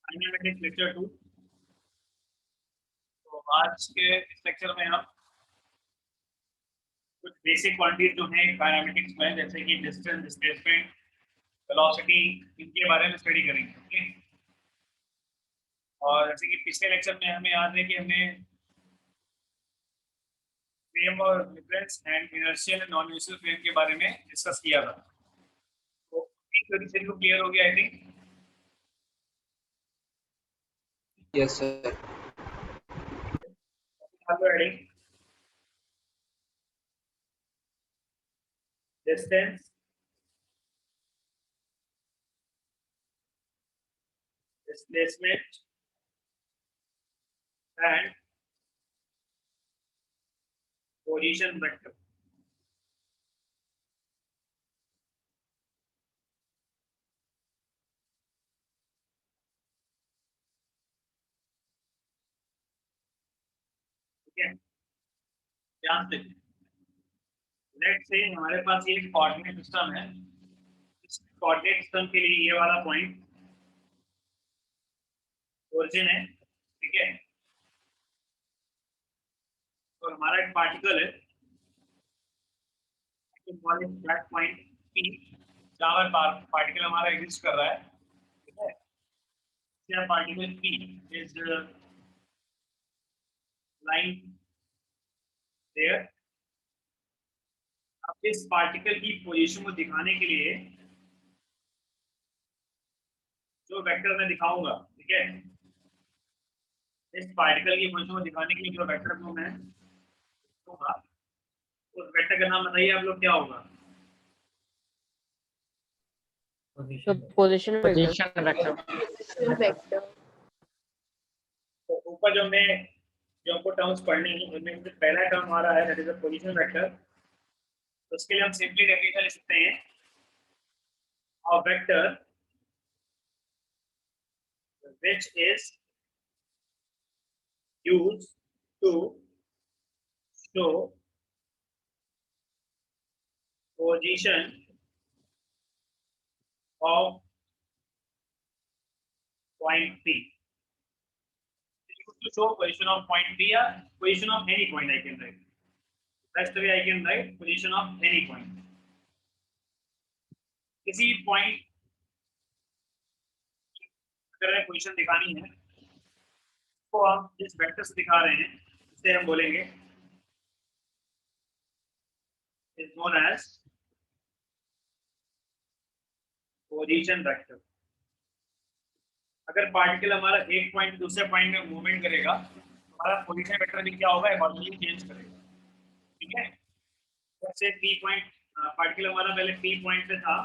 Kinematics lecture 2। तो आज के इस लेक्चर में हम कुछ बेसिक क्वांटिटीज जो हैं काइनेमेटिक्स में, जैसे कि डिस्टेंस, डिस्प्लेसमेंट, वेलोसिटी, इनके बारे में स्टडी करेंगे। ओके। और जैसे कि पिछले लेक्चर में हमें याद है कि हमने फ्रेम और reference and inertial and non universal frame के बारे में डिस्कस किया था। तो थ्योरी को क्लियर हो गया I think. Yes sir. Distance, displacement and position vector. ठीक है, ध्यान से। लेट से हमारे पास ये कोऑर्डिनेट सिस्टम है। इस कोऑर्डिनेट सिस्टम के लिए ये वाला पॉइंट ओरिजिन है। ठीक है, तो हमारा एक पार्टिकल है, दैट पॉइंट पी, जहाँ पर पार्टिकल हमारा एग्जिस्ट कर रहा है। ठीक है, particle P is lying there. अब इस पार्टिकल की पोजीशन को दिखाने के लिए जो वेक्टर मैं दिखाऊंगा, ठीक है, इस पार्टिकल की पोजीशन को दिखाने के लिए जो वेक्टर को मैं दूंगा, उस वेक्टर का नाम बताइए आप लोग, क्या होगा? Position vector. तो ऊपर जो हमको टर्म्स पढ़नी है, उनमें से पहला टर्म आ रहा है, that is the position vector. तो उसके लिए हम सिंपली डेफिनेशन लिख सकते हैं, a vector which is used to show position of point P. Used to show position of point P or position of any point I can write. That's the way I can write position of any point. किसी point अगर हमें position दिखानी है तो हम जिस vector से दिखा रहे हैं उसे हम बोलेंगे is known as position vector. अगर पार्टिकल हमारा एक पॉइंट दूसरे पॉइंट में मूवमेंट करेगा तो हमारा पोजीशन वेक्टर भी क्या होगा, अकॉर्डिंगली चेंज करेगा। ठीक है, जैसे पी पॉइंट, पार्टिकल हमारा पहले पी पॉइंट पे था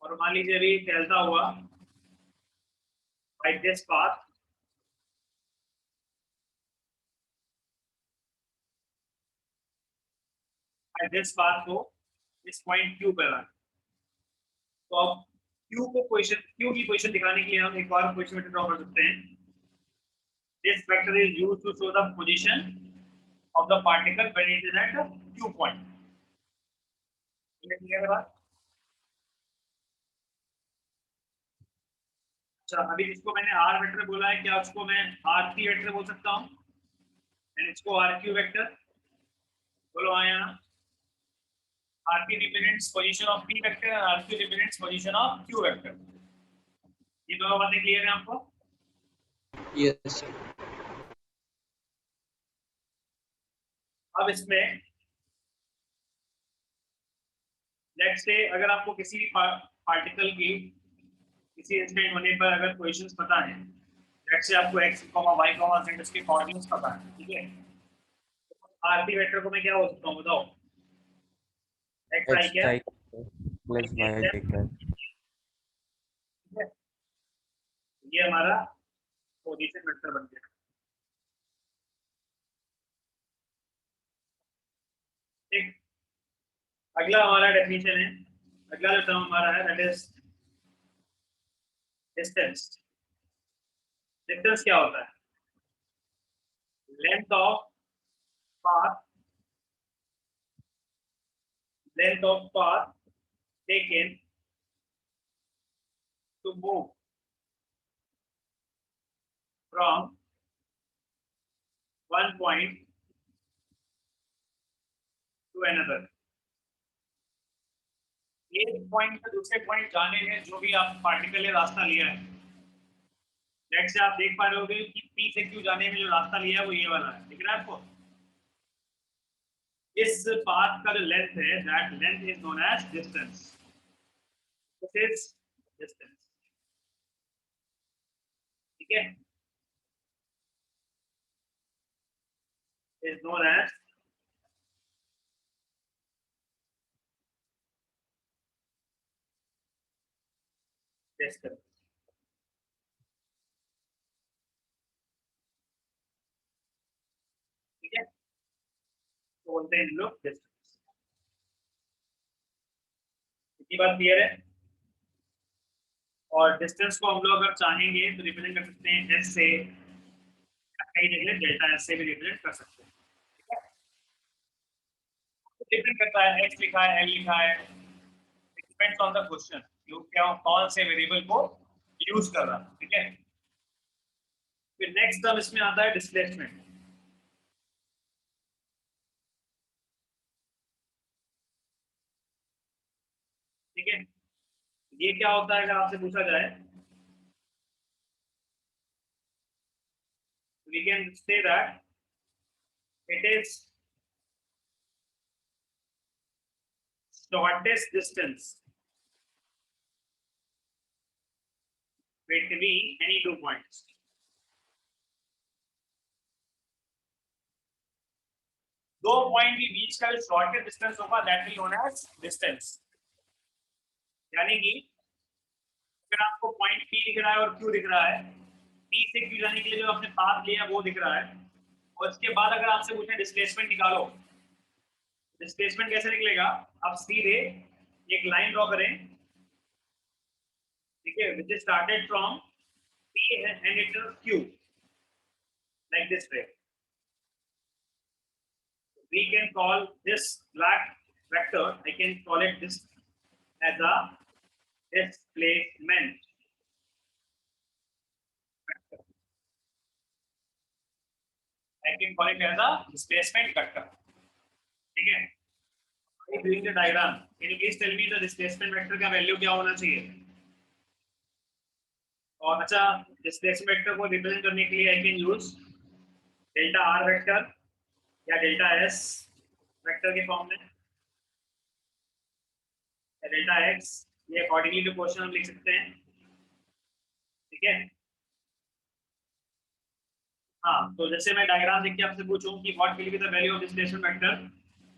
और मान लीजिए अभी फैलता हुआ बाय दिस पाथ को इस पॉइंट क्यू पर रखा। तो अब क्यू की पोजीशन दिखाने के लिए हम एक और पोजीशन वेक्टर ड्रॉ कर सकते हैं। This vector is used to show the position of the particle when it is at Q point. क्लियर है बात? अच्छा, अभी जिसको मैंने आर वेक्टर बोला है, क्या उसको मैं आर पी वेक्टर बोल सकता हूँ? एंड इसको आर क्यू वेक्टर बोलो। हाँ, यहाँ R P represents position of P vector और R Q represents position of Q vector. ये दोनों बातें क्लियर है आपको? Yes sir. अब इसमें लेट्स से अगर आपको किसी पार्टिकल की किसी इंस्टेंट होने पर अगर पोजीशंस पता है, लेट्स से आपको x, y, z इसके कोऑर्डिनेट्स पता है, ठीक है, आरपी वेक्टर को मैं क्या बोल सकता हूँ बताओ? x i क्या प्लस y वेक्टर। ये हमारा पोजीशन वेक्टर बन गया। ठीक, अगला हमारा डेफिनेशन है, अगला जो टर्म हमारा है दैट इज डिस्टेंस। डिस्टेंस क्या होता है? Length of path taken to move from one point to another. एक पॉइंट से दूसरे पॉइंट जाने में जो भी आप पार्टिकल ने रास्ता लिया है, नेक्स्ट से आप देख पा रहे होगे कि P से Q जाने में जो रास्ता लिया है वो ये वाला है, दिख रहा है आपको? इस पाथ का जो लेंथ है, that length is known as distance. This is distance. ठीक है, is known as distance. ठीक है, तो बोलते हैं लोग डिस्टेंस. इतनी बात क्लियर है? और डिस्टेंस को हम लोग अगर चाहेंगे तो रिप्रेजेंट कर सकते हैं एस से, कई जगह डेल्टा एस से भी रिप्रेजेंट कर सकते हैं. ठीक है, तो डिपेंड करता है, एक्स लिखा है, एल लिखा है, depends on the question, you क्या कौन से वेरिएबल को यूज कर रहा है. ठीक है, फिर नेक्स्ट टर्म इसमें आता है डिस्प्लेसमेंट. ठीक है, ये क्या होता है अगर आपसे पूछा जाए, we can say that it is shortest distance between any two points. दो पॉइंट के बीच का जो शॉर्टेस्ट डिस्टेंस होगा that will known as distance. यानी कि अगर आपको पॉइंट P दिख रहा है और Q दिख रहा है, P से Q जाने के लिए जो आपने पाथ लिया वो दिख रहा है, और इसके बाद अगर आपसे पूछे डिस्प्लेसमेंट निकालो, डिस्प्लेसमेंट कैसे निकलेगा? आप सीधे एक लाइन ड्रॉ करें, ठीक है, which is started from P and it is Q like this way. We can call this black vector, I can call it this as a displacement vector. I can call it as a displacement vector. ठीक है, doing the diagram, can you please tell me the displacement vector का value क्या होना चाहिए? और अच्छा, displacement vector को represent करने के लिए I can use delta R vector या डेल्टा एस वेक्टर के फॉर्म में, या डेल्टा एक्स, ये अकॉर्डिंगली टू क्वेश्चन हम लिख सकते हैं. ठीक है, हाँ, तो जैसे मैं डायग्राम देख के आपसे पूछूं कि what will be the value of displacement vector,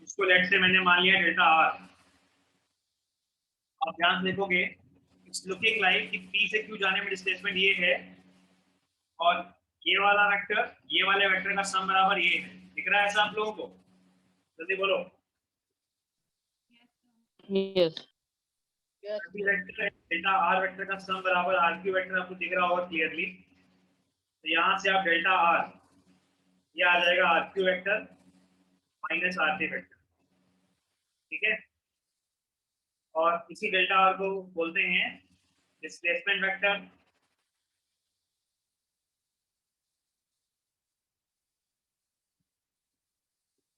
इसको लेट से मैंने मान लिया डेल्टा आर. आप ध्यान से देखोगे इट्स लुकिंग लाइक कि P से Q जाने में डिस्प्लेसमेंट ये है, और ये वाला वेक्टर ये वाले वेक्टर का सम बराबर ये है. दिख रहा है ऐसा आप लोगों को? जल्दी बोलो. Yes. डेल्टा आर वेक्टर का सम बराबर आर क्यू वेक्टर आपको दिख रहा होगा क्लियरली. तो यहाँ से आप डेल्टा आर, ये आ जाएगा R Q vector minus R T vector. ठीक है, और इसी डेल्टा आर को बोलते हैं डिस्प्लेसमेंट वेक्टर.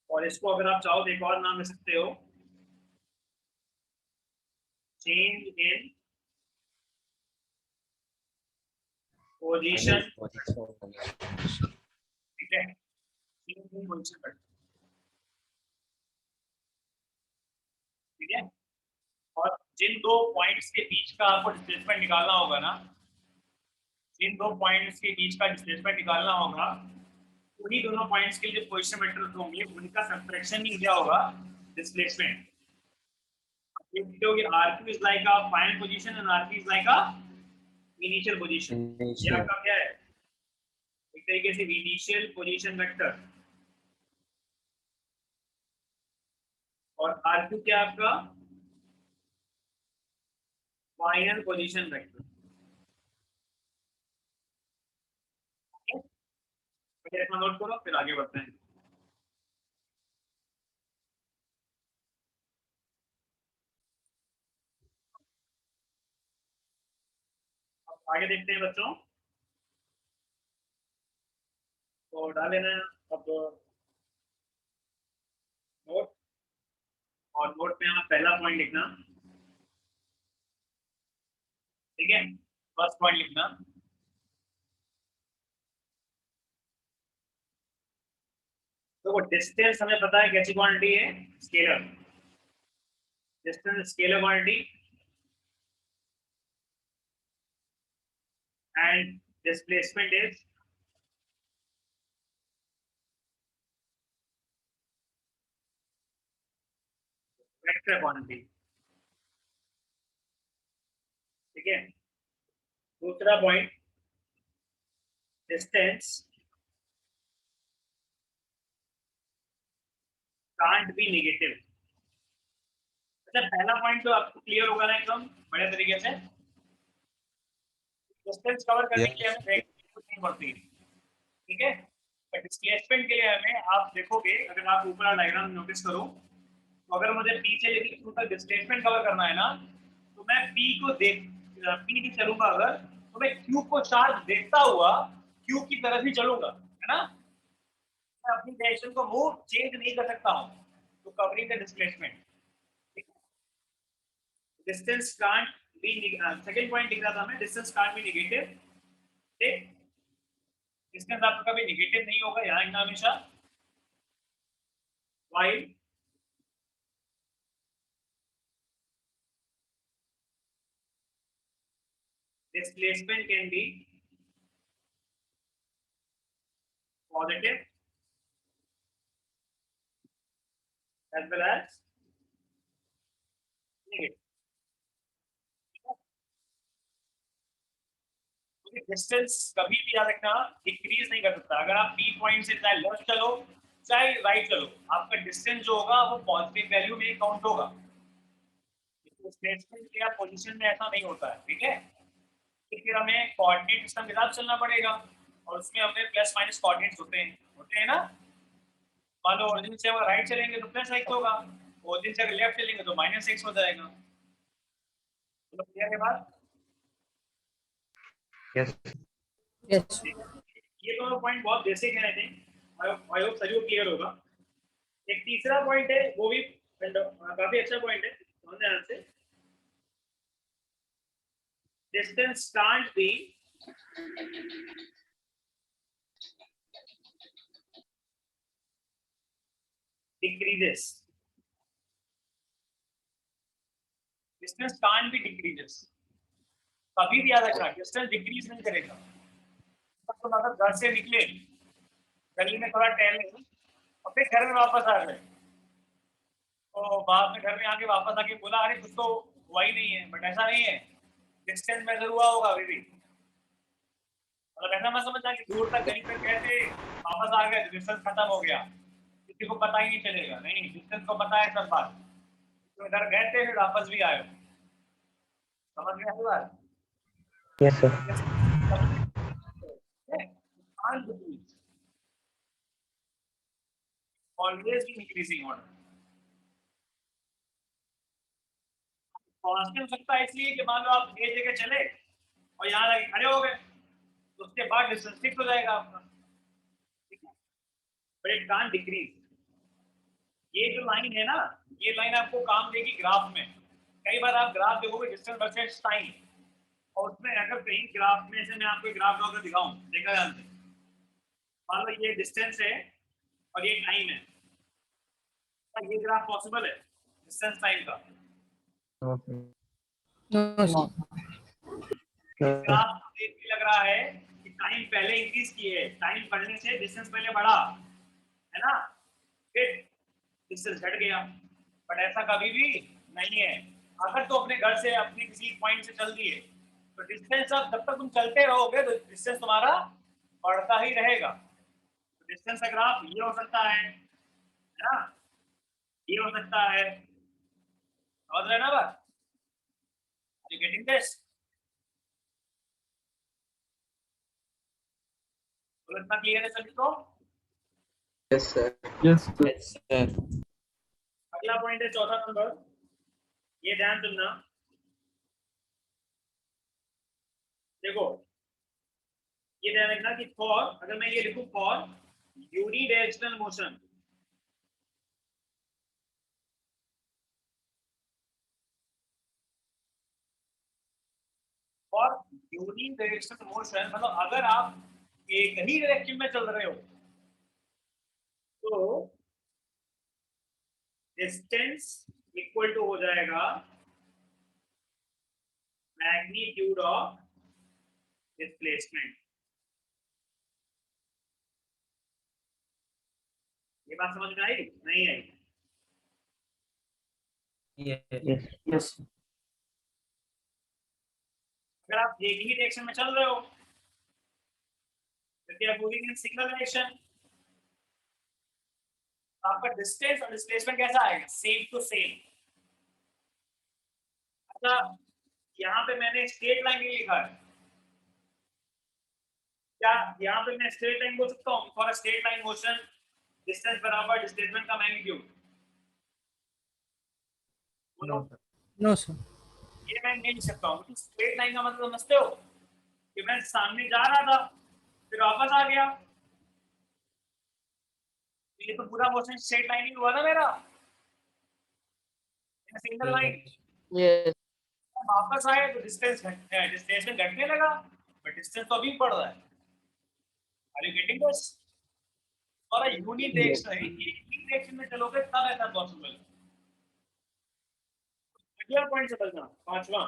और इसको अगर आप चाहो तो एक और नाम दे सकते हो, चेंज इन पोजीशन. ठीक है, चेंज इन पोजीशन वेक्टर. ठीक है, और जिन दो पॉइंट्स के बीच का आपको डिस्प्लेसमेंट निकालना होगा ना, जिन दो पॉइंट्स के बीच का डिस्प्लेसमेंट निकालना होगा, उन्हीं दोनों पॉइंट्स के लिए पोजीशन वेक्टर होंगे, उनका सबट्रैक्शन ही क्या होगा? डिस्प्लेसमेंट. ये देखोगे r2 is like a final position and r3 is like a initial position. ये आपका क्या है? एक तरीके से इनिशियल पोजीशन वेक्टर, और r2 क्या आपका? Final position vector. पहले इसमें नोट करो फिर आगे बढ़ते हैं. आगे देखते हैं बच्चों, तो डाल लेना अब नोट, और नोट में आप पहला पॉइंट लिखना, ठीक है, फर्स्ट पॉइंट लिखना। तो वो डिस्टेंस हमें पता है कैसी क्वांटिटी है, scalar, distance scalar quantity, and displacement is vector quantity, ठीक है। दूसरा point, distance can't be negative. अच्छा, पहला पॉइंट तो आपको क्लियर होगा ना एकदम बढ़िया तरीके से। डिस्टेंस कवर करने के लिए Yes. हमें वेक्टर नहीं पड़ती, ठीक है। बट डिस्प्लेसमेंट के लिए हमें, आप देखोगे अगर आप ऊपर डायग्राम नोटिस करो, तो अगर मुझे पी से लेकर क्यू तक डिस्प्लेसमेंट कवर करना है ना, तो मैं पी को देख, पी की चलूंगा अगर, तो मैं क्यू को चार्ज देखता हुआ क्यू की तरफ ही चलूंगा, है ना। मैं अपनी डायरेक्शन को मूव चेंज नहीं कर सकता हूँ, तो covering the displacement, distance can't be, second point लिख रहा था मैं, डिस्टेंस कांट बी नेगेटिव, ठीक। डिस्टेंस आपका कभी नेगेटिव नहीं होगा, यहाँ लिखना हमेशा, while displacement can be positive as well as negative। Distance कभी भी याद रखना डिक्रीज नहीं कर सकता। अगर आप पी पॉइंट से चाहे लेफ्ट चलो चाहे राइट चलो, आपका डिस्टेंस जो होगा वो पॉजिटिव वैल्यू में काउंट होगा। डिस्प्लेसमेंट या पोजीशन में ऐसा नहीं होता है, ठीक है। फिर हमें कोऑर्डिनेट सिस्टम के साथ चलना पड़ेगा, और उसमें हमें प्लस माइनस कोऑर्डिनेट्स होते हैं ना। मान लो ओरिजिन से अगर राइट चलेंगे तो प्लस एक्स होगा, ओरिजिन से अगर लेफ्ट चलेंगे तो माइनस एक्स हो जाएगा। तो क्लियर है बात? Yes. Yes. ये दोनों पॉइंट बहुत बेसिक है, आई थिंक, आई होप सभी को क्लियर होगा। एक तीसरा पॉइंट है, वो भी काफी अच्छा पॉइंट है, समझ ध्यान से। Distance can't be decreases, distance can't be decreases, कभी भी याद रखना डिस्टेंस डिक्रीज नहीं करेगा। तो अगर घर से निकले, गली में थोड़ा टहले और फिर घर में वापस आ गए, तो बाद में घर में आके वापस आके बोला अरे कुछ तो हुआ ही नहीं है, बट ऐसा नहीं है, डिस्टेंस मेजर हुआ होगा अभी भी। मतलब ऐसा मत समझना कि दूर तक गली तक गए थे, वापस आ गए, डिस्टेंस खत्म हो गया, किसी को पता ही नहीं चलेगा। नहीं, डिस्टेंस को पता है सब बात, तो इधर गए थे फिर वापस भी आए, समझ गए हर बात। Yes, sir. Always be increasing order. Constant सकता है इसलिए कि मान लो आप एक जगह चले और यहाँ लगे खड़े हो गए, तो उसके बाद डिस्टेंस फिक्स हो जाएगा आपका, ठीक है। But it can't decrease. ये जो लाइन है ना, ये लाइन आपको काम देगी ग्राफ में। कई बार आप ग्राफ देखोगे डिस्टेंस वर्सेस टाइम, और उसमें अगर कहीं ग्राफ में से मैं आपको ग्राफ ड्रॉ कर दिखाऊं, देखा ध्यान से, मान लो ये डिस्टेंस है और ये टाइम है, तो ये ग्राफ पॉसिबल है डिस्टेंस टाइम का? Okay. No, sir. इस ग्राफ को देख के लग रहा है कि टाइम पहले इंक्रीज किए, टाइम बढ़ने से डिस्टेंस पहले बढ़ा, है ना, फिर डिस्टेंस घट गया। बट ऐसा कभी भी नहीं है। अगर तो अपने घर से अपने किसी पॉइंट से चल दिए, तो डिस्टेंस अब जब तक तुम चलते रहोगे तो डिस्टेंस तुम्हारा बढ़ता ही रहेगा। तो डिस्टेंस का ग्राफ ये हो सकता है ना, ये हो सकता है, समझ रहे ना बात? You getting this? तो इतना क्लियर है सभी को? Yes, sir. Yes, sir. Yes, sir. अगला पॉइंट है चौथा नंबर, ये ध्यान सुनना। देखो ये ध्यान रखना कि फॉर, अगर मैं ये लिखूं फॉर यूनिडायरेक्शनल मोशन, और यूनिडायरेक्शनल मोशन मतलब अगर आप एक ही डायरेक्शन में चल रहे हो तो डिस्टेंस इक्वल टू हो जाएगा मैग्नीट्यूड ऑफ डिस्प्लेसमेंट। ये बात समझ में आई नहीं आई? Yes. Yes. अगर आप एक ही डायरेक्शन में चल रहे हो तो क्या मूविंग इन सिंगल डायरेक्शन, आपका डिस्टेंस और डिस्प्लेसमेंट कैसा आएगा? Same to same. अच्छा यहाँ पे मैंने स्ट्रेट लाइन नहीं लिखा है, क्या यहाँ पे मैं स्ट्रेट लाइन बोल सकता हूँ? For a straight line motion distance बराबर डिस्प्लेसमेंट का magnitude. No, sir. No, sir. ये मैं नहीं लिख सकता हूँ। स्ट्रेट लाइन का मतलब समझते हो कि मैं सामने जा रहा था फिर वापस आ गया, ये तो पूरा मोशन स्ट्रेट लाइन ही हुआ ना मेरा, सिंगल लाइन। Yes. वापस आए तो डिस्टेंस घटने लगा, बट डिस्टेंस तो अभी बढ़ रहा है। Are you getting this? और यूनिडायरेक्शन में चलोगे तब ऐसा पॉसिबल है। अगला पॉइंट समझना, पांचवा,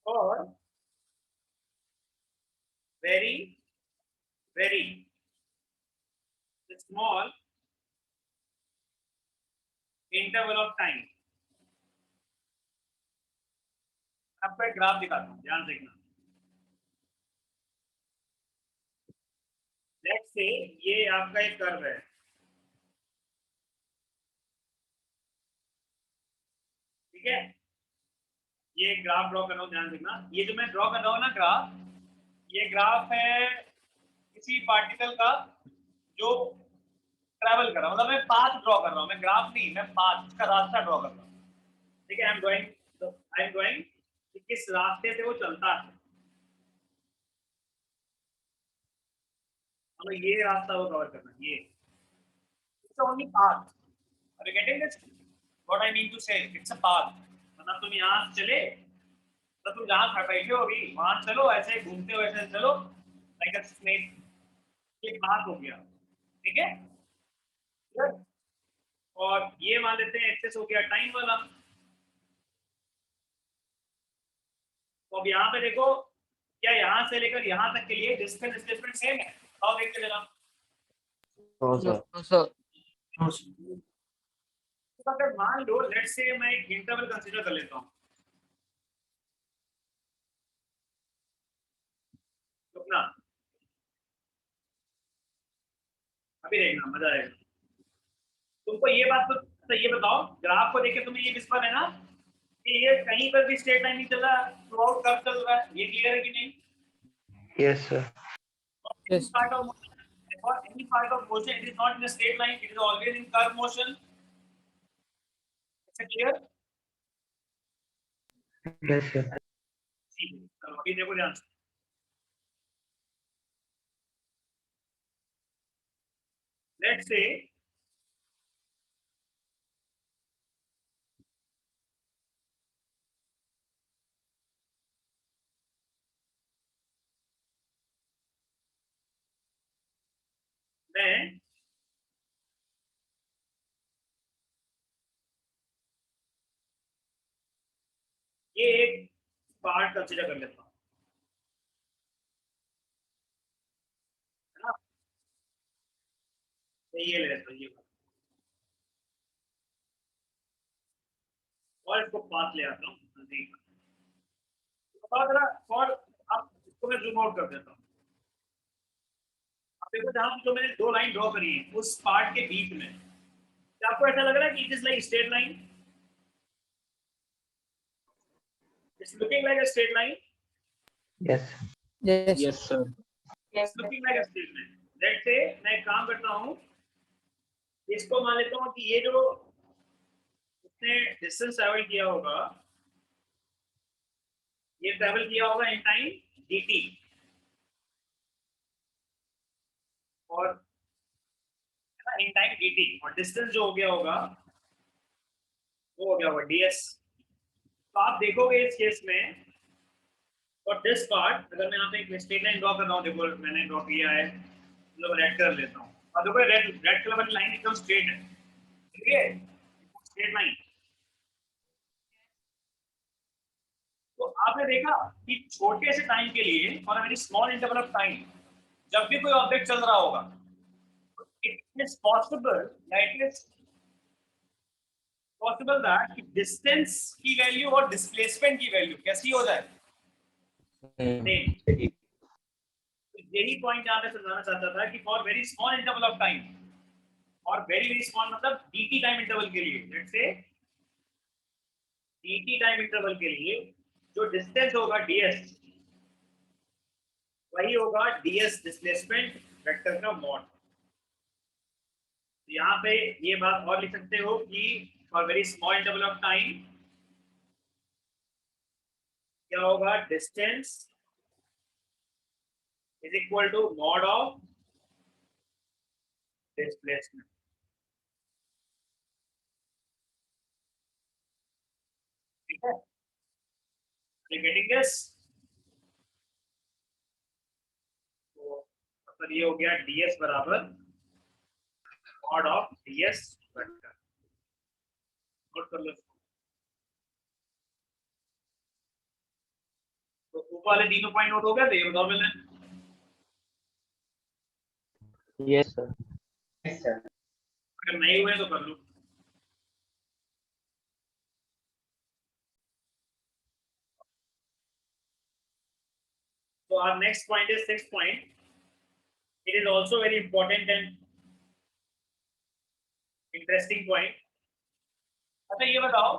और very very small interval of time. आपको एक ग्राफ दिखाता हूँ, ध्यान देखना। लेट्स से ये आपका एक कर्व है, ठीक है? ये ग्राफ ड्रॉ कर रहा हूँ, ध्यान देखना। ये जो मैं ड्रॉ कर रहा हूँ ना ग्राफ, ये ग्राफ है किसी पार्टिकल का जो ट्रैवल कर रहा हूँ, मतलब मैं पाथ ड्रॉ कर रहा हूँ, मैं ग्राफ नहीं, मैं पाथ, उसका रास्ता ड्रॉ कर रहा हूँ, ठीक है? आई एम ड्राइंग कि किस रास्ते से वो चलता है, मतलब ये रास्ता वो कवर करना, ये it's only path. Are you getting this? What I mean to say, it's a path. मतलब तुम यहाँ चले तो तुम जहाँ खड़े बैठे हो अभी वहां चलो, ऐसे घूमते हुए ऐसे चलो, लाइक अ स्नेक। ये पाथ हो गया, ठीक है? और ये मान लेते हैं एक्सेस हो गया टाइम वाला। तो अब यहाँ पे देखो, क्या यहाँ से लेकर यहाँ तक के लिए डिस्टेंस डिस्प्लेसमेंट सेम है? और देखते जरा। No, sir. No, sir. No, sir. तो अगर मान लो लेट्स से मैं एक इंटरवल कंसीडर कर लेता हूँ, रुकना, अभी देखना मजा आएगा तुमको। ये बात तो ये बताओ, ग्राफ को देख के तुम्हें ये विस्पर है ना कि ये कहीं पर भी स्ट्रेट लाइन नहीं चल रहा, थ्रू आउट कर्व चल रहा है, ये क्लियर है कि नहीं? Yes, sir. Yes. Part of motion, for any part of motion, it is not in a straight line, it is always in curve motion. Is it clear? Yes, sir. ठीक है, चलो अभी देखो ध्यान से। Let's say मैं ये एक पार्ट कंसीडर कर लेता हूँ, है ना? मैं ये ले लेता हूँ, ये और इसको पास ले आता हूँ नजदीक। बताओ जरा, और अब इसको मैं जूम आउट कर देता हूँ। अब देखो जहाँ जो मैंने दो लाइन ड्रॉ करी है उस पार्ट के बीच में, क्या आपको ऐसा लग रहा है कि it is like straight line? It's looking like a straight line. Yes. Yes. Yes, sir. It's looking like a straight line. Let's say मैं एक काम करता हूँ, इसको मान लेता हूँ कि ये जो उसने डिस्टेंस ट्रैवल किया होगा ये ट्रेवल किया होगा इन टाइम dt और इन टाइम dt और डिस्टेंस जो हो गया होगा वो हो गया होगा ds। तो आप देखोगे इस केस में और दिस पार्ट, अगर मैं यहाँ पे एक स्ट्रेट लाइन ड्रॉ कर रहा हूँ, देखो मैंने ड्रॉ किया है, मतलब रेड कर लेता हूँ और देखो रेड कलर वाली लाइन एकदम स्ट्रेट है, ठीक है, स्ट्रेट लाइन। तो आपने देखा कि छोटे से टाइम के लिए और very small interval of time जब भी कोई ऑब्जेक्ट चल रहा होगा, it is possible that distance की वैल्यू और डिस्प्लेसमेंट की वैल्यू कैसी हो जाए, सेम। यही पॉइंट यहाँ पे समझाना चाहता था कि for very small interval of time और वेरी वेरी स्मॉल मतलब dt टाइम इंटरवल के लिए, let's say dt time interval के लिए जो डिस्टेंस होगा ds वही होगा ds डिस्प्लेसमेंट वेक्टर का मॉड। यहाँ पे ये बात और लिख सकते हो कि for very small interval of time क्या होगा, distance is equal to mod of displacement. ठीक है, गेटिंग दिस? तो मतलब ये हो गया ds बराबर mod of ds vector. Note कर लो। तो ऊपर वाले तीनों पॉइंट नोट हो गए, तो ये बताओ मैंने। Yes, sir. अगर नहीं हुए तो कर लो। So our next point is sixth point. It is also very important and interesting point. अच्छा ये बताओ,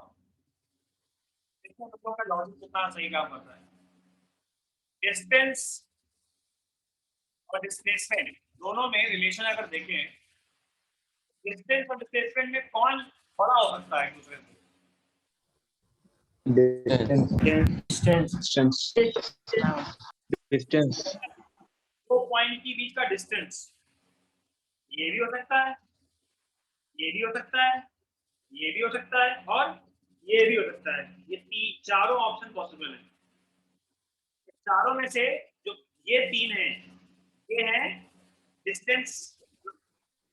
इसमें तुम लोगों का लॉजिक कितना सही काम कर रहा है? डिस्टेंस और डिस्प्लेसमेंट दोनों में रिलेशन अगर देखें, डिस्टेंस और डिस्प्लेसमेंट में कौन बड़ा हो सकता है एक दूसरे से? Distance. दो पॉइंट के बीच का डिस्टेंस ये भी हो सकता है, ये भी हो सकता है, ये भी हो सकता है और ये भी हो सकता है। ये चारों ऑप्शन पॉसिबल है। चारों में से जो ये तीन हैं, ये है डिस्टेंस,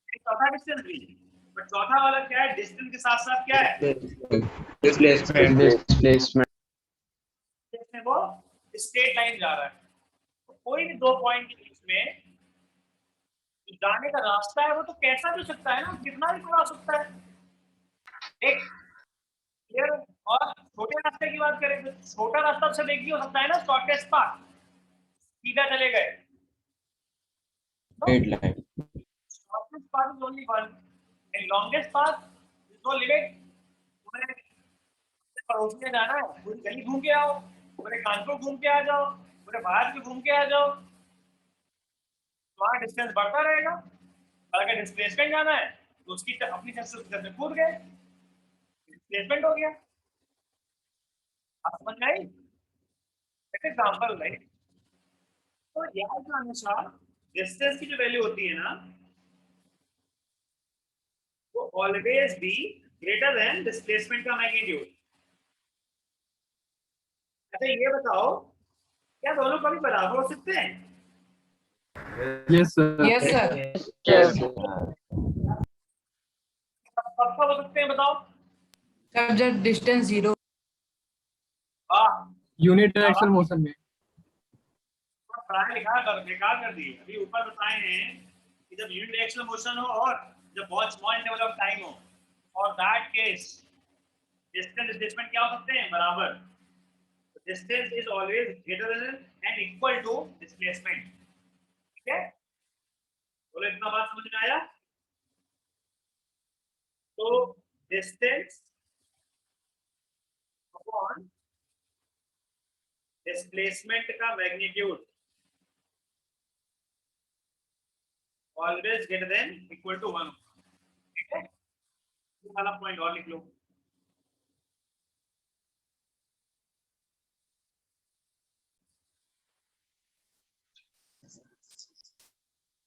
चौथा डिस्टेंस भी, बट चौथा वाला क्या है, डिस्टेंस के साथ साथ क्या है, Displacement. इसमें वो स्ट्रेट लाइन जा रहा है। तो कोई भी दो पॉइंट के बीच में जो जाने का रास्ता है वो तो कैसा भी हो सकता है ना, कितना भी बड़ा हो सकता है। एक क्लियर? और छोटे रास्ते की बात करें तो छोटा रास्ता सब एक ही हो सकता है ना, शॉर्टेस्ट पाथ, सीधा चले गए। Straight line. Shortest path is only one, and longest path is no limit. तुम्हें पड़ोस में जाना है, पूरी गली घूम के आओ, पूरे कानपुर घूम के आ जाओ, पूरे भारत भी घूम के आ जाओ, वहाँ डिस्टेंस बढ़ता रहेगा। और अगर डिस्प्लेसमेंट जाना है तो उसकी अपनी तरफ से कूद गए, डिस्प्लेसमेंट हो गया। आप समझ में आई? Example right. तो याद रखना हमेशा डिस्टेंस की जो वैल्यू होती है ना, वो always be greater then displacement का मैग्नीट्यूड। अच्छा ये बताओ, क्या दोनों कभी बराबर हो सकते हैं? Yes, sir. Yes, sir. Yes. कब कब हो सकते हैं बताओ? Sir, जब distance 0 वाह, Unit direction motion में. पढ़ाई लिखा कर बेकार कर दी। अभी ऊपर बताए हैं कि जब यूनिट डायरेक्शनल मोशन हो और जब बहुत स्मॉल इंटरवल ऑफ टाइम हो, और दैट केस डिस्टेंस डिस्प्लेसमेंट क्या हो सकते हैं, बराबर। Distance is always greater than and equal to displacement. ठीक है, बोलो इतना बात समझ में आया? तो डिस्टेंस अपॉन डिस्प्लेसमेंट का magnitude always greater than equal to 1। ठीक है, ये वाला पॉइंट और लिख लो।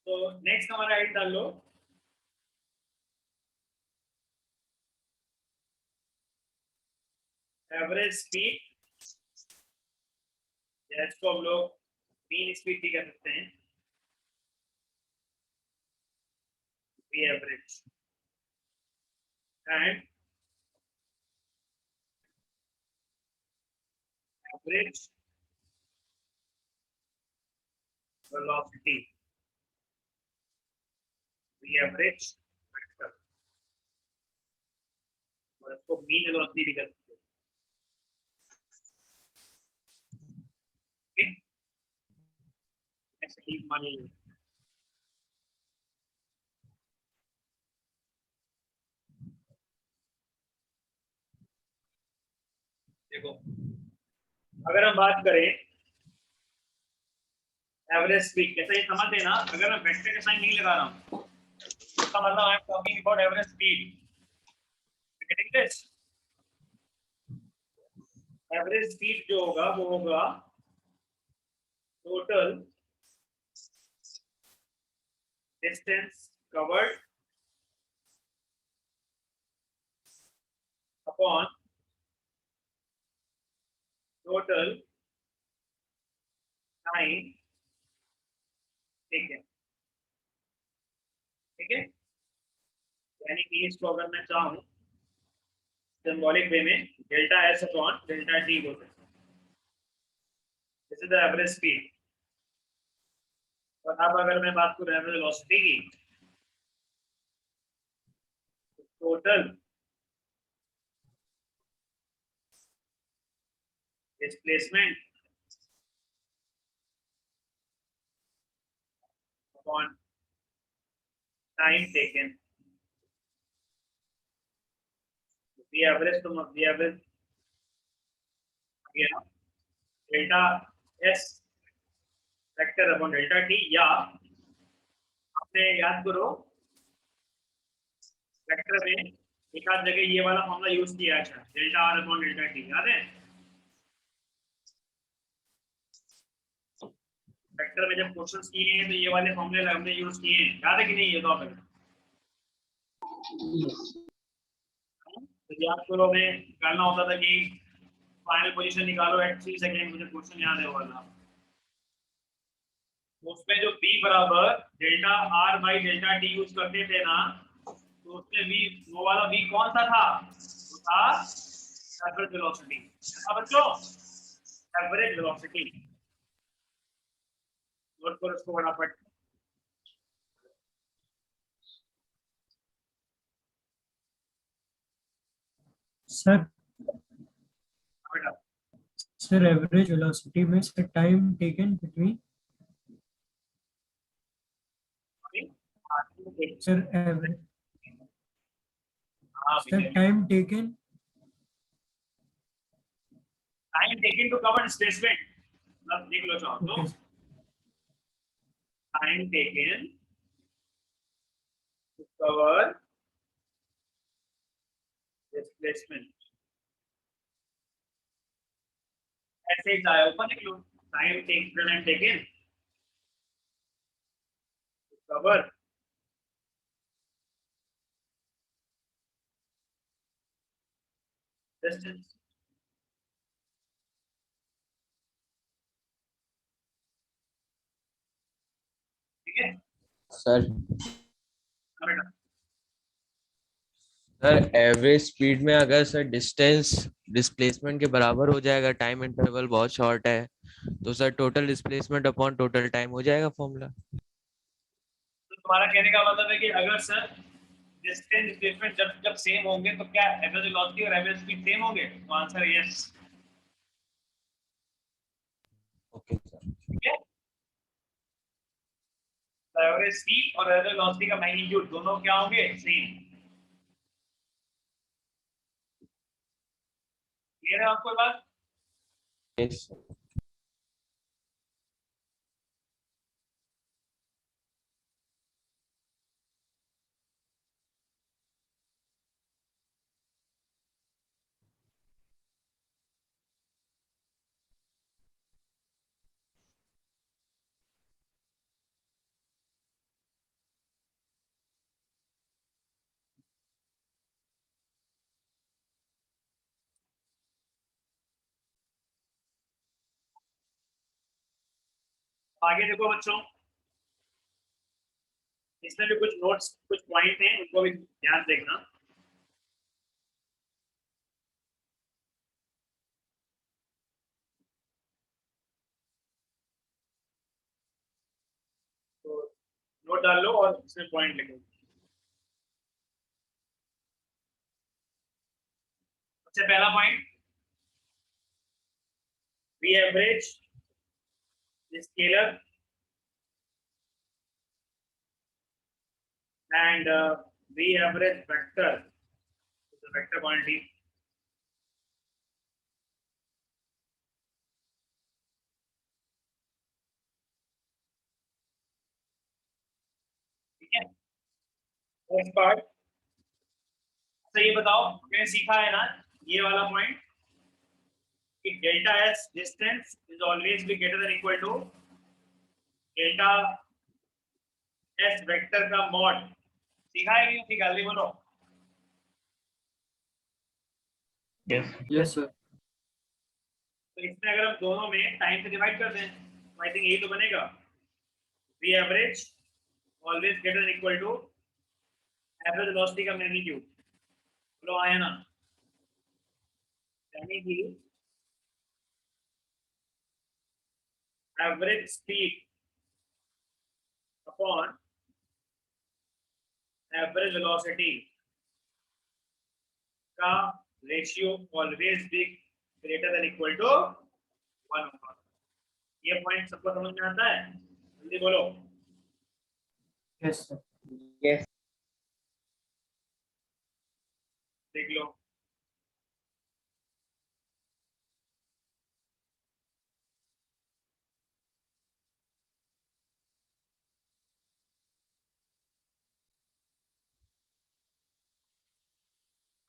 तो नेक्स्ट हमारा हाइट डाल लो, एवरेज स्पीड, या इसको हम लोग मीन स्पीड भी कह सकते हैं, average and average velocity, average vector, और इसको मीन वेलोसिटी भी कह सकते हैं। ठीक, ऐसे ही मान लीजिए देखो, अगर हम बात करें एवरेज स्पीड, जैसे ये समझ लेना, अगर मैं वेक्टर का साइन नहीं लगा रहा हूं, इसका मतलब I am talking about average speed, getting this? Average speed जो होगा वो होगा total distance covered upon total time taken. ठीक है, यानी कि इसको अगर मैं चाहूं सिंबॉलिक वे में delta S upon delta T बोल सकते हैं, this is the average speed. और अब अगर मैं बात करूं एवरेज वेलोसिटी की, total displacement upon time taken, the average from the average गया delta s vector upon delta T, या आपने याद करो वेक्टर में एक आध जगह ये वाला फॉर्मूला यूज किया है, delta R upon delta T, याद है? वेक्टर में जब क्वेश्चंस किए हैं तो ये वाले फॉर्मूले हमने यूज किए हैं, याद है कि नहीं? ये तो आप तो याद करो, में निकालना होता था कि फाइनल पोजीशन निकालो एट 3 सेकंड, मुझे क्वेश्चन याद है वो वाला। उसमें जो b बराबर delta R by delta T use करते थे ना, तो उसमें भी वो वाला b कौन सा था? वो था एवरेज वेलोसिटी। अब बच्चों एवरेज वेलोसिटी नोट करो इसको फटाफट। सर बेटा सर एवरेज वेलोसिटी में sir time taken between sir average हाँ, sir time taken time taken to cover displacement, मतलब देख लो चाहो तो time taken to cover displacement, ऐसे ही चाहे ऊपर लिख लो, time taken to cover distance. ठीक है सर हाँ बेटा, सर एवरेज स्पीड में अगर सर डिस्टेंस डिस्प्लेसमेंट के बराबर हो जाएगा, टाइम इंटरवल बहुत शॉर्ट है, तो sir total displacement upon total time हो जाएगा फॉर्मूला। तो तुम्हारा कहने का मतलब है कि अगर सर डिस्टेंस डिस्प्लेसमेंट जब जब सेम होंगे तो क्या एवरेज वेलोसिटी और एवरेज स्पीड सेम होंगे? तो आंसर यस। Okay sir. ठीक है, एवरेज स्पीड और एवरेज वेलोसिटी का मैग्नीट्यूड दोनों क्या होंगे? सेम। क्लियर है आपको बात? यस आगे देखो बच्चों, इसमें भी कुछ नोट्स, कुछ पॉइंट हैं, उनको भी ध्यान देखना। तो नोट डाल लो और इसमें पॉइंट लिखो। सबसे पहला point, V average scalar and V average vector is the vector quantity. ठीक है, नेक्स्ट पार्ट। तो ये बताओ, मैंने सीखा है ना ये वाला पॉइंट कि delta s distance is always be greater than equal to delta s vector का मॉड। सीखा है कि नहीं सीखा, जल्दी बोलो। Yes, sir. तो इसमें अगर हम दोनों में टाइम से डिवाइड कर दें तो आई थिंक यही तो बनेगा, V average always greater than equal to average velocity का मैग्नीट्यूड। बोलो आया ना, यानी कि average speed upon average velocity का ratio always be greater than equal to 1 होगा। ये पॉइंट सबको समझ में आता है, जल्दी बोलो। Yes, sir. Yes. देख लो,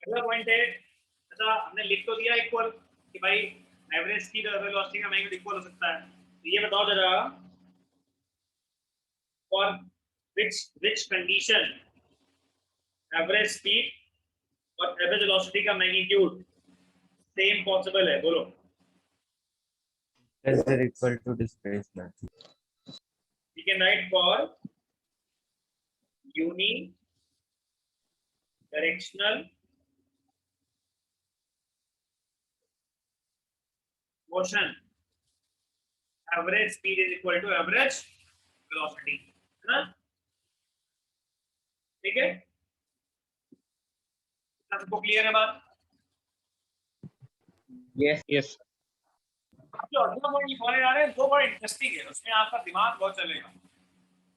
अगला पॉइंट है, ऐसा हमने लिख तो दिया इक्वल कि भाई एवरेज स्पीड और वेलोसिटी का मैग्नीट्यूड इक्वल हो सकता है। तो ये बताओ जरा, for which condition average speed और एवरेज वेलोसिटी का मैग्नीट्यूड सेम पॉसिबल है, बोलो। Is equal to displacement. We can write for unidirectional motion, average speed is equal to average velocity, है ना? ठीक है, सबको क्लियर है बात? Yes. Yes. जो अगला पॉइंट लिखवाने जा रहे हैं वो बड़ा इंटरेस्टिंग है, उसमें आपका दिमाग बहुत चलेगा,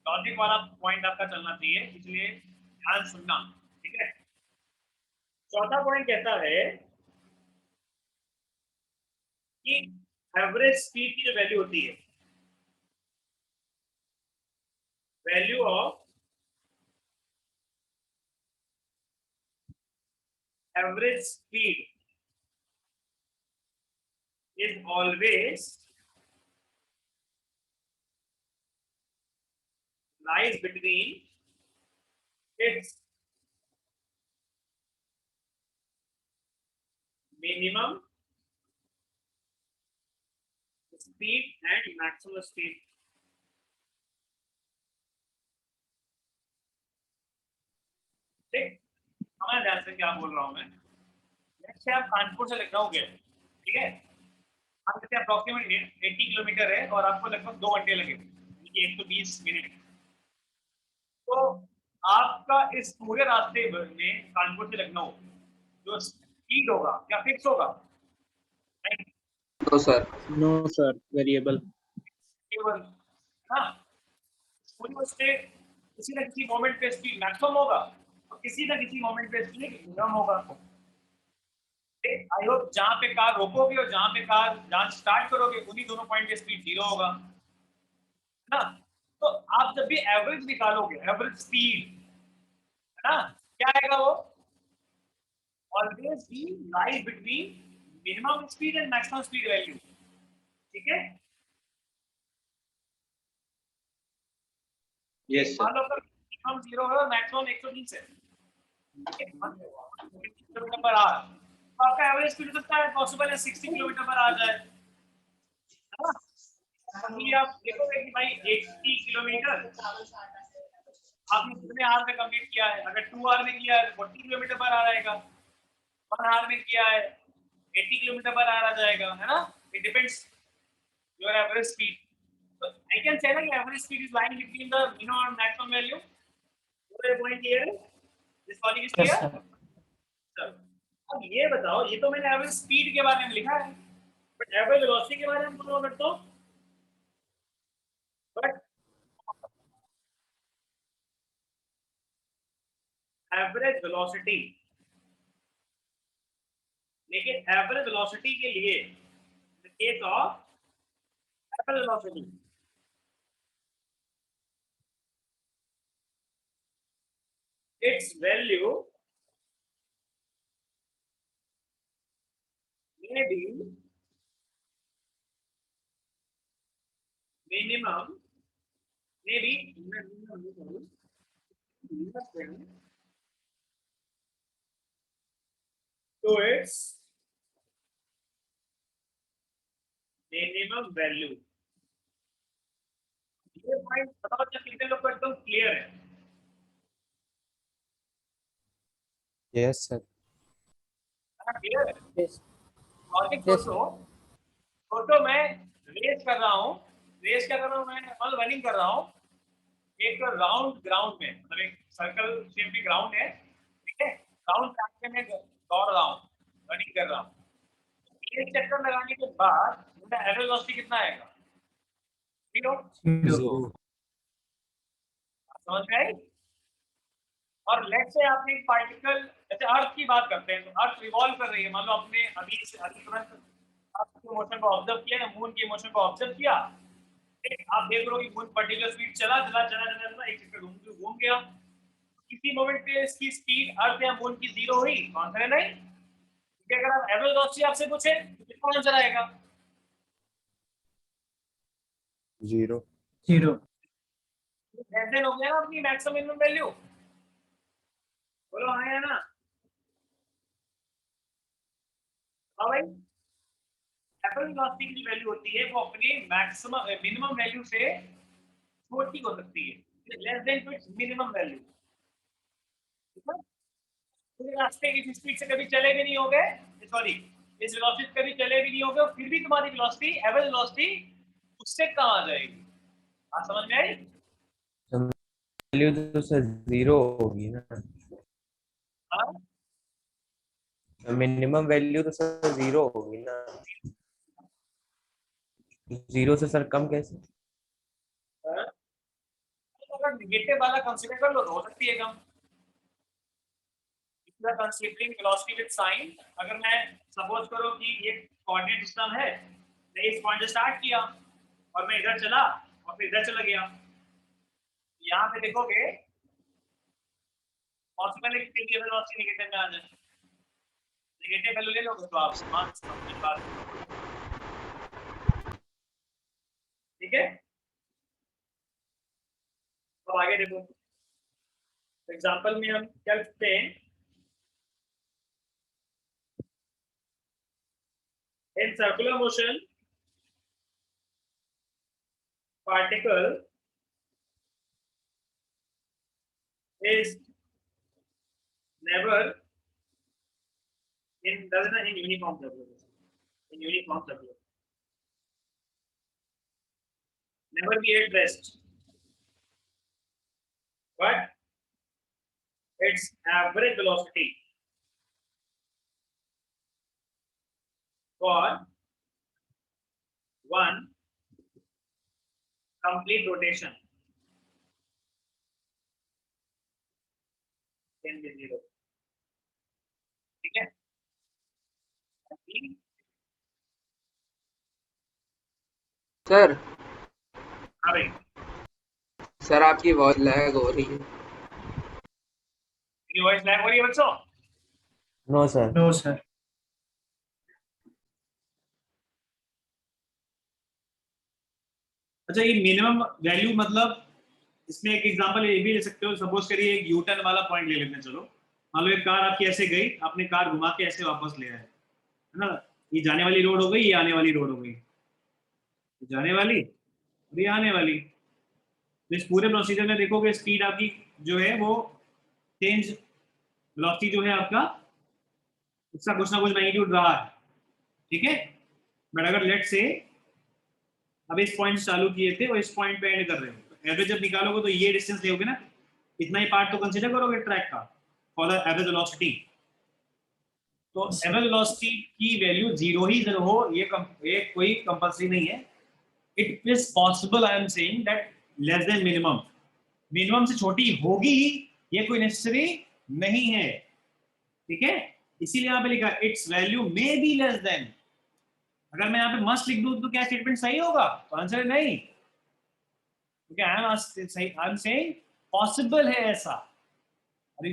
लॉजिक वाला पॉइंट आपका चलना चाहिए, इसलिए ध्यान सुनना, ठीक है। चौथा पॉइंट कहता है कि एवरेज स्पीड की जो वैल्यू होती है, value of average speed is always lies between its minimum speed and maximum speed. ठीक, हमारे ध्यान से क्या बोल रहा हूं मैं, जैसे आप कानपुर से लखनऊ गए, ठीक है, हम कहते हैं अप्रोक्सीमेटली 80 किलोमीटर है और आपको लगभग 2 घंटे लगे, 120 मिनट। तो आपका इस पूरे रास्ते में कानपुर से लखनऊ जो स्पीड होगा क्या फिक्स होगा? No, sir. No, sir. Variable. केवल हाँ, पूरी उससे किसी न किसी मोमेंट पे स्पीड मैक्सिमम होगा और किसी न किसी मोमेंट पे स्पीड मिनिमम होगा। आई होप जहां पे कार रोकोगे और जहां स्टार्ट करोगे उन्हीं दोनों पॉइंट पे स्पीड 0 होगा, है ना? तो आप जब भी एवरेज निकालोगे, एवरेज स्पीड, है ना, क्या आएगा वो? Always be lies between minimum speed and maximum speed value, ठीक है। Yes, sir. मान लो अगर मिनिमम 0 है और मैक्सिमम 120 है, किलोमीटर पर आवर, तो आपका एवरेज स्पीड हो सकता है, पॉसिबल है 60 किलोमीटर पर आ जाए, है ना? अभी आप देखोगे कि भाई 80 किलोमीटर आपने कितने आवर में कंप्लीट किया है। अगर 2 आवर में किया है 40 किलोमीटर पर आ जाएगा, 1 आवर में किया है 80 किलोमीटर पर आ जाएगा, है ना। It depends your average speed. So I can say that average speed is lying between the minimum and maximum value. So the point here is this logic is clear. Yes, sir. Sir, अब ये बताओ, ये तो मैंने average speed के बारे में लिखा है, बट एवरेज वेलोसिटी के बारे में बोलो अगर तो, बट एवरेज वेलोसिटी, लेकिन एवरेज वेलोसिटी के लिए in case of average velocity its value may be minimum, maybe to its minimum value। ये पॉइंट बताओ जब कितने लोग को एकदम क्लियर है। Yes sir. क्लियर है। Yes. Logic Yes. फोटो मैं रेस कर रहा हूँ, रेस क्या कर रहा हूँ मैं, मतलब रनिंग कर रहा हूँ एक राउंड ग्राउंड में, मतलब एक सर्कल शेप में ग्राउंड है, ठीक है। राउंड ट्रैक में दौड़ रहा हूँ, रनिंग कर रहा हूँ। एक चक्कर लगाने के बाद मेरा एवरेज वेलोसिटी कितना आएगा? 0। Zero. समझ में आई? और लेट्स से आपने एक पार्टिकल, जैसे अर्थ की बात करते हैं, तो अर्थ रिवॉल्व कर रही है, मान लो आपने अभी से अभी तुरंत अर्थ के मोशन को ऑब्जर्व किया, मून के मोशन को ऑब्जर्व किया, आप देख लो कि मून पर्टिकुलर स्पीड चला चला चला चला चला एक चक्कर घूम गया। किसी मोमेंट पे इसकी स्पीड अर्थ या मून की 0 हुई, आंसर है नहीं। क्योंकि अगर आप एवरेज वेलोसिटी आपसे पूछे तो कितना आंसर आएगा? 0। Zero. ऐसे हो गया ना अपनी मैक्सिमम मिनिमम वैल्यू। बोलो हाँ या ना? हाँ भाई, एवरेज वेलोसिटी की वैल्यू होती है वो अपनी मैक्सिमम मिनिमम वैल्यू से छोटी हो सकती है, less than it's minimum value. रास्ते की स्पीड से कभी चले भी नहीं होगे, सॉरी इस वेलोसिटी कभी चले भी नहीं होगे, और फिर भी तुम्हारी वेलोसिटी एवरेज वेलोसिटी उससे कम आ जाएगी। आप समझ में आई? वैल्यू तो सर 0 होगी ना। हाँ, मिनिमम वैल्यू तो सर 0 होगी ना। 0 से सर कम कैसे? अगर नेगेटिव वाला कंसीडर कर लो तो हो सकती है कम। कंसीडरिंग वेलोसिटी विद साइन, अगर मैं सपोज करो कि ये कोऑर्डिनेट सिस्टम है, मैं इस पॉइंट से स्टार्ट किया और मैं इधर चला और फिर इधर चला गया, यहाँ पे देखोगे पॉसिबल है कि वेलोसिटी नेगेटिव में आ जाए। नेगेटिव वैल्यू ले लोगे तो आप मान सकते हो, ठीक है। तो आगे देखो, एग्जांपल में हम क्या लिखते हैं, in circular motion particle is never in uniform circular, in uniform circular, never be at rest, but its average velocity for one complete rotation can be 0, ठीक है। सर हाँ भाई, सर आपकी वॉइस लैग हो रही है। मेरी वॉइस लैग हो रही है बच्चों? No sir. No, sir. अच्छा, ये मिनिमम वैल्यू मतलब इसमें एक एग्जांपल ये भी ले सकते हो, सपोज करिए एक यू टर्न वाला पॉइंट ले लेते हैं, चलो मान लो एक कार आपकी ऐसे गई, आपने कार घुमा के ऐसे वापस ले आए, है ना। ये जाने वाली रोड हो गई, ये आने वाली रोड हो गई, जाने वाली और ये आने वाली। तो इस पूरे प्रोसीजर में देखोगे स्पीड आपकी जो है वो चेंज, वेलोसिटी जो है आपका उसका कुछ ना कुछ मैग्नीट्यूड रहा है, ठीक है। बट अगर लेट से अब इस पॉइंट से चालू किए थे और इस पॉइंट पे एंड कर रहे हो, तो एवरेज जब निकालोगे तो ये डिस्टेंस लोगे ना, इतना ही पार्ट तो कंसीडर करोगे ट्रैक का फॉर द एवरेज वेलोसिटी। तो एवरेज वेलोसिटी की वैल्यू 0 ही हो ये कोई कंपल्सरी नहीं है। It is possible, I am saying that less than minimum, minimum से छोटी होगी ये कोई नेसेसरी नहीं है, ठीक है। इसीलिए यहाँ पे लिखा it's value may be less than. अगर मैं यहाँ पे मस्ट लिख दूं तो क्या स्टेटमेंट सही होगा? तो आंसर है नहीं। Okay, I am saying possible है ऐसा। Are you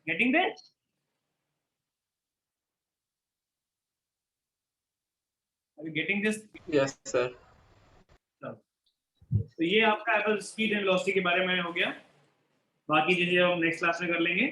getting this? Are you getting this? Yes sir. तो ये आपका एवरेज स्पीड एंड वेलोसिटी के बारे में हो गया। बाकी चीजें हम नेक्स्ट क्लास में कर लेंगे।